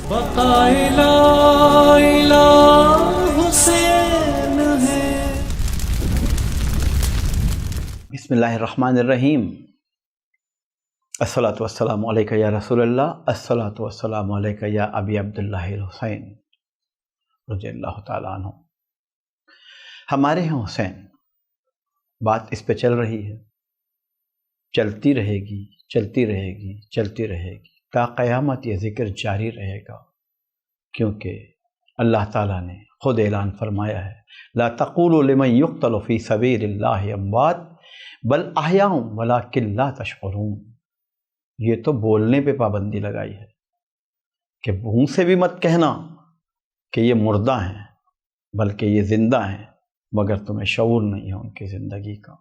بقائے لا الہ حسین ہے۔ بسم اللہ الرحمن الرحیم۔ الصلاۃ والسلام علیک یا رسول اللہ، الصلاۃ والسلام علیک یا ابی عبداللہ الحسین رضی اللہ تعالیٰ عنہ۔ ہمارے ہیں حسین، بات اس پہ چل رہی ہے، چلتی رہے گی، چلتی رہے گی، چلتی رہے گی، تا قیامت یہ ذکر جاری رہے گا، کیونکہ اللہ تعالیٰ نے خود اعلان فرمایا ہے، لا تقولوا لمن يقتل فی سبیل اللہ اموات بل احیاء ولکن لا تشعرون۔ یہ تو بولنے پہ پابندی لگائی ہے کہ منہ سے بھی مت کہنا کہ یہ مردہ ہیں، بلکہ یہ زندہ ہیں، مگر تمہیں شعور نہیں ہے ان کی زندگی کا۔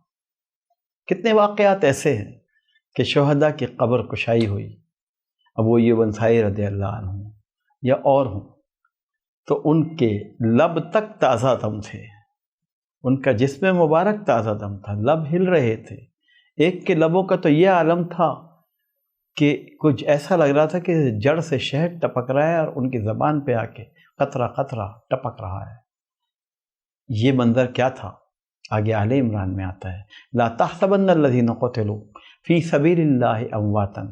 کتنے واقعات ایسے ہیں کہ شہداء کی قبر کشائی ہوئی، ابو ایوب انصاری رضی اللہ عنہ یا اور ہوں، تو ان کے لب تک تازہ دم تھے، ان کا جسم مبارک تازہ دم تھا، لب ہل رہے تھے۔ ایک کے لبوں کا تو یہ عالم تھا کہ کچھ ایسا لگ رہا تھا کہ جڑ سے شہد ٹپک رہا ہے اور ان کی زبان پہ آ کے قطرہ قطرہ ٹپک رہا ہے۔ یہ منظر کیا تھا؟ آگے آل عمران میں آتا ہے، لا تحسبن الذین قتلوا فی سبیل اللہ امواتا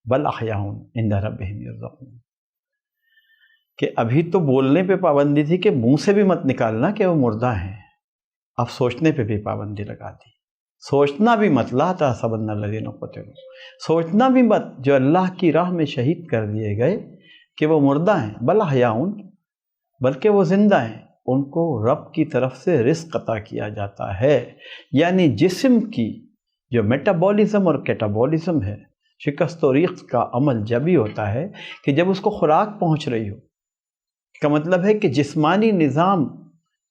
بل احیاء عند ربہم یرزقون۔ کہ ابھی تو بولنے پہ پابندی تھی کہ منہ سے بھی مت نکالنا کہ وہ مردہ ہیں، اب سوچنے پہ بھی پابندی لگا دی۔ سوچنا بھی مت، لا تحسبن الذین قتلوا، سوچنا بھی مت جو اللہ کی راہ میں شہید کر دیے گئے کہ وہ مردہ ہیں، بل احیاء، بلکہ وہ زندہ ہیں، ان کو رب کی طرف سے رزق عطا کیا جاتا ہے۔ یعنی جسم کی جو میٹابولزم اور کیٹابولزم ہے، شکست و ریخت کا عمل جب ہی ہوتا ہے کہ جب اس کو خوراک پہنچ رہی ہو۔ کا مطلب ہے کہ جسمانی نظام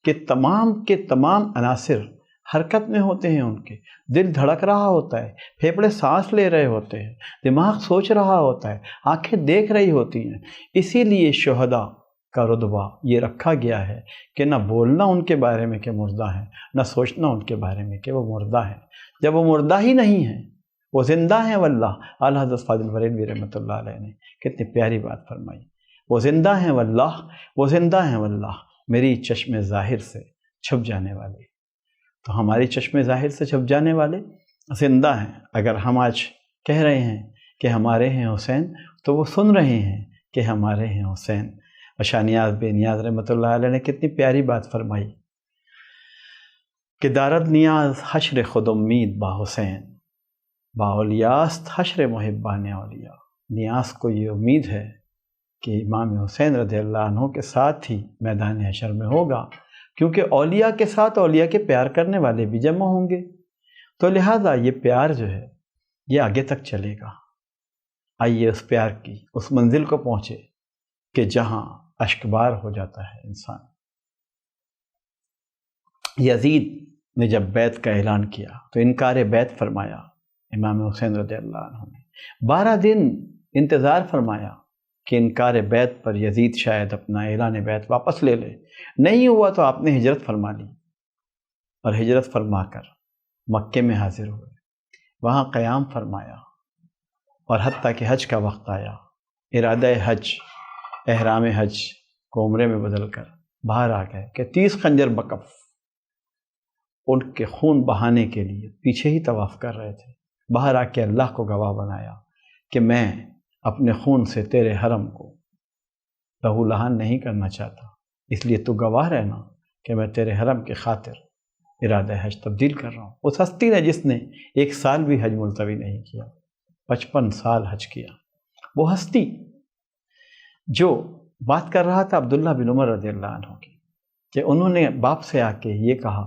کے تمام عناصر حرکت میں ہوتے ہیں، ان کے دل دھڑک رہا ہوتا ہے، پھیپھڑے سانس لے رہے ہوتے ہیں، دماغ سوچ رہا ہوتا ہے، آنکھیں دیکھ رہی ہوتی ہیں۔ اسی لیے شہداء کا رتبہ یہ رکھا گیا ہے کہ نہ بولنا ان کے بارے میں کہ مردہ ہیں، نہ سوچنا ان کے بارے میں کہ وہ مردہ ہیں۔ جب وہ مردہ ہی نہیں ہیں، وہ زندہ ہیں واللہ۔ اعلیٰ حضرت فاضل بریلوی رحمۃ اللہ علیہ نے کتنی پیاری بات فرمائی، وہ زندہ ہیں واللہ، وہ زندہ ہیں واللہ، میری چشم ظاہر سے چھپ جانے والے۔ تو ہماری چشم ظاہر سے چھپ جانے والے زندہ ہیں۔ اگر ہم آج کہہ رہے ہیں کہ ہمارے ہیں حسین، تو وہ سن رہے ہیں کہ ہمارے ہیں حسین۔ شاہ نیاز بے نیاز رحمۃ اللہ علیہ نے کتنی پیاری بات فرمائی کہ دارد نیاز حشر خود امید با حسین، با اولیاست حشر محبان اولیاء۔ نیاز کو یہ امید ہے کہ امام حسین رضی اللہ عنہ کے ساتھ ہی میدان حشر میں ہوگا، کیونکہ اولیاء کے ساتھ اولیاء کے پیار کرنے والے بھی جمع ہوں گے، تو لہٰذا یہ پیار جو ہے یہ آگے تک چلے گا۔ آئیے اس پیار کی اس منزل کو پہنچے کہ جہاں اشکبار ہو جاتا ہے انسان۔ یزید نے جب بیعت کا اعلان کیا تو انکار بیعت فرمایا امام حسین رضی اللہ عنہ نے۔ 12 دن انتظار فرمایا کہ انکار بیعت پر یزید شاید اپنا اعلان بیعت واپس لے لے۔ نہیں ہوا تو آپ نے ہجرت فرما لی، اور ہجرت فرما کر مکے میں حاضر ہوئے، وہاں قیام فرمایا، اور حتیٰ کہ حج کا وقت آیا، ارادہ حج، احرام حج کو عمرے میں بدل کر باہر آ گئے کہ 30 خنجر بکف ان کے خون بہانے کے لیے پیچھے ہی طواف کر رہے تھے۔ باہر آ کے اللہ کو گواہ بنایا کہ میں اپنے خون سے تیرے حرم کو لہو لہان نہیں کرنا چاہتا، اس لیے تو گواہ رہنا کہ میں تیرے حرم کے خاطر ارادہ حج تبدیل کر رہا ہوں۔ اس ہستی نے جس نے 1 سال بھی حج ملتوی نہیں کیا، 55 سال حج کیا، وہ ہستی جو بات کر رہا تھا عبداللہ بن عمر رضی اللہ عنہ کی، کہ انہوں نے باپ سے آ کے یہ کہا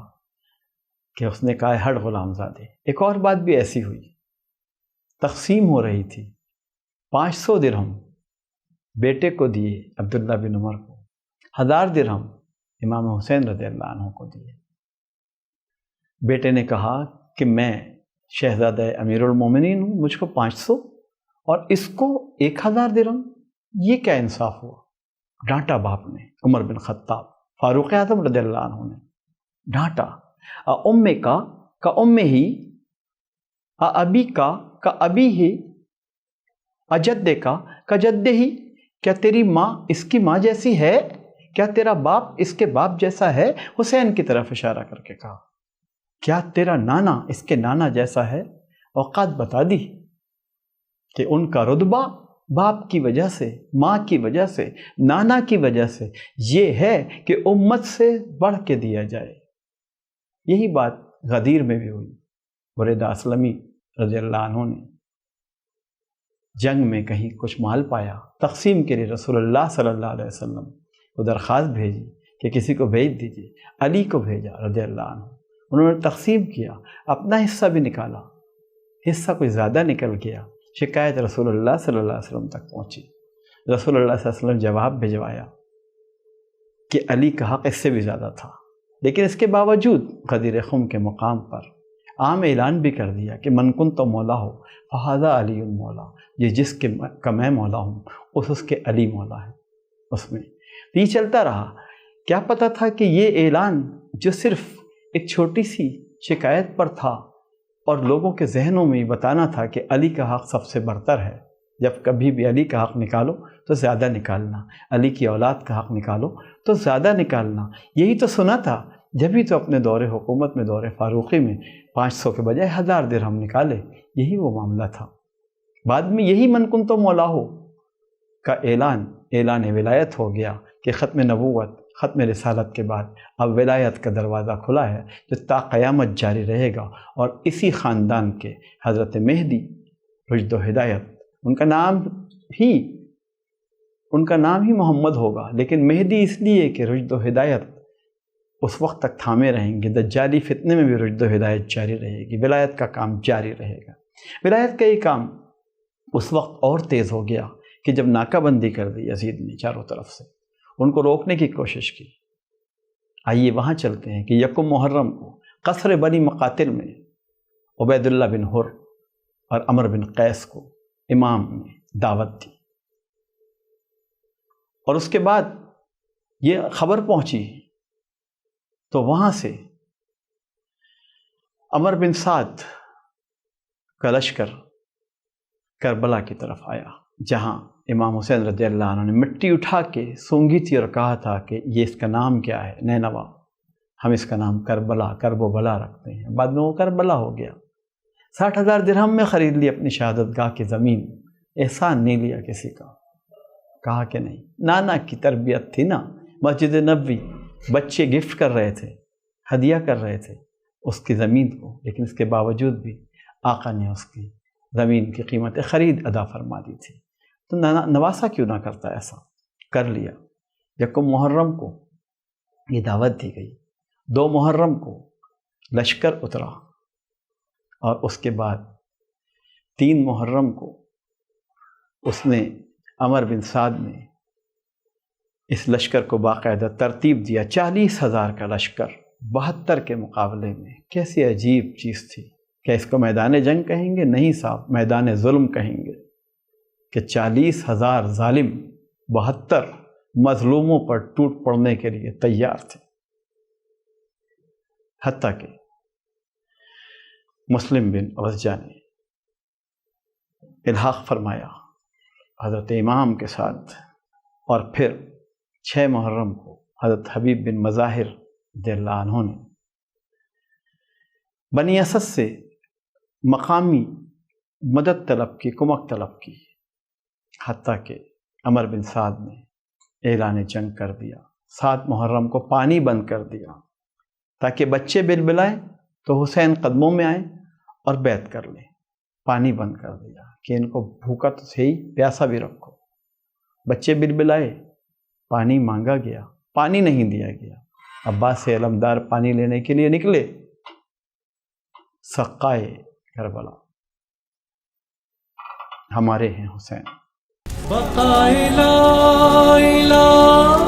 کہ اس نے کہا ہٹ غلام زادے۔ ایک اور بات بھی ایسی ہوئی، تقسیم ہو رہی تھی، 500 درہم بیٹے کو دیے عبداللہ بن عمر کو، 1000 درہم امام حسین رضی اللہ عنہ کو دیے۔ بیٹے نے کہا کہ میں شہزادہ امیر المومنین ہوں، مجھ کو 500 اور اس کو 1000 درہم، یہ کیا انصاف ہوا؟ ڈانٹا باپ نے، عمر بن خطاب فاروق اعظم رضی اللہ عنہ نے ڈانٹا، ام کا ام ہی، ابی کا ابی ہی، اجد کا جد ہی، کیا تیری ماں اس کی ماں جیسی ہے؟ کیا تیرا باپ اس کے باپ جیسا ہے؟ حسین کی طرف اشارہ کر کے کہا، کیا تیرا نانا اس کے نانا جیسا ہے؟ اوقات بتا دی کہ ان کا رتبہ باپ کی وجہ سے، ماں کی وجہ سے، نانا کی وجہ سے یہ ہے کہ امت سے بڑھ کے دیا جائے۔ یہی بات غدیر میں بھی ہوئی۔ بریدہ اسلمی رضی اللہ عنہ نے جنگ میں کہیں کچھ مال پایا، تقسیم کے لیے رسول اللہ صلی اللہ علیہ وسلم کو درخواست بھیجی کہ کسی کو بھیج دیجیے۔ علی کو بھیجا رضی اللہ عنہ، انہوں نے تقسیم کیا، اپنا حصہ بھی نکالا، حصہ کوئی زیادہ نکل گیا، شکایت رسول اللہ صلی اللہ علیہ وسلم تک پہنچی۔ رسول اللہ صلی اللہ علیہ وسلم جواب بھجوایا کہ علی کا حق اس سے بھی زیادہ تھا، لیکن اس کے باوجود غدیر خم کے مقام پر عام اعلان بھی کر دیا کہ من کنت مولا ہو فہذا علی المولا، یہ جس کے کا میں مولا ہوں اس کے علی مولا ہے۔ اس میں یہ چلتا رہا۔ کیا پتہ تھا کہ یہ اعلان جو صرف ایک چھوٹی سی شکایت پر تھا اور لوگوں کے ذہنوں میں بتانا تھا کہ علی کا حق سب سے برتر ہے، جب کبھی بھی علی کا حق نکالو تو زیادہ نکالنا، علی کی اولاد کا حق نکالو تو زیادہ نکالنا، یہی تو سنا تھا۔ جبھی تو اپنے دور حکومت میں، دور فاروقی میں 500 کے بجائے 1000 درہم نکالے، یہی وہ معاملہ تھا۔ بعد میں یہی من کنت مولا ہو کا اعلان ولایت ہو گیا کہ ختم نبوت، ختم رسالت کے بعد اب ولایت کا دروازہ کھلا ہے جو تا قیامت جاری رہے گا، اور اسی خاندان کے حضرت مہدی رشد و ہدایت، ان کا نام ہی محمد ہوگا، لیکن مہدی اس لیے کہ رشد و ہدایت اس وقت تک تھامے رہیں گے، دجالی فتنے میں بھی رشد و ہدایت جاری رہے گی، ولایت کا کام جاری رہے گا۔ ولایت کا یہ کام اس وقت اور تیز ہو گیا کہ جب ناکہ بندی کر دی یزید نے چاروں طرف سے، ان کو روکنے کی کوشش کی۔ آئیے وہاں چلتے ہیں کہ یکم محرم کو قصر بنی مقاتل میں عبید اللہ بن حر اور عمر بن قیس کو امام نے دعوت دی، اور اس کے بعد یہ خبر پہنچی تو وہاں سے عمر بن سعد کا لشکر کربلا کی طرف آیا، جہاں امام حسین رضی اللہ عنہ نے مٹی اٹھا کے سونگی تھی اور کہا تھا کہ یہ اس کا نام کیا ہے؟ نینوا، ہم اس کا نام کربلا، کرب و بلا رکھتے ہیں۔ بعد میں وہ کربلا ہو گیا۔ 60,000 درہم میں خرید لی اپنی شہادت گاہ کی زمین، احسان نہیں لیا کسی کا، کہا کہ نہیں، نانا کی تربیت تھی نا، مسجد نبوی بچے گفٹ کر رہے تھے، ہدیہ کر رہے تھے اس کی زمین کو، لیکن اس کے باوجود بھی آقا نے اس کی زمین کی قیمت خرید ادا فرما دی تھی۔ تو نواسا کیوں نہ کرتا، ایسا کر لیا۔ یکم محرم کو یہ دعوت دی گئی، 2 محرم کو لشکر اترا، اور اس کے بعد 3 محرم کو اس نے عمر بن سعد نے اس لشکر کو باقاعدہ ترتیب دیا۔ 40,000 کا لشکر 72 کے مقابلے میں، کیسی عجیب چیز تھی۔ کیا اس کو میدان جنگ کہیں گے؟ نہیں صاحب، میدان ظلم کہیں گے، کہ 40,000 ظالم 72 مظلوموں پر ٹوٹ پڑنے کے لیے تیار تھے۔ حتیٰ کہ مسلم بن اوزجہ نے الحاق فرمایا حضرت امام کے ساتھ، اور پھر 6 محرم کو حضرت حبیب بن مظاہر رضی اللہ عنہ نے بنی اسد سے مقامی مدد طلب کی، کمک طلب کی، حتیٰ کہ عمر بن سعد نے اعلان جنگ کر دیا۔ 7 محرم کو پانی بند کر دیا تاکہ بچے بلبلائیں تو حسین قدموں میں آئیں اور بیعت کر لیں۔ پانی بند کر دیا کہ ان کو بھوکا تو سے ہی، پیاسا بھی رکھو۔ بچے بلبلائے، پانی مانگا گیا، پانی نہیں دیا گیا۔ عباس سے علمدار پانی لینے کے لیے نکلے، سقائے کربلا ہمارے ہیں حسین۔ بقائے لا الہ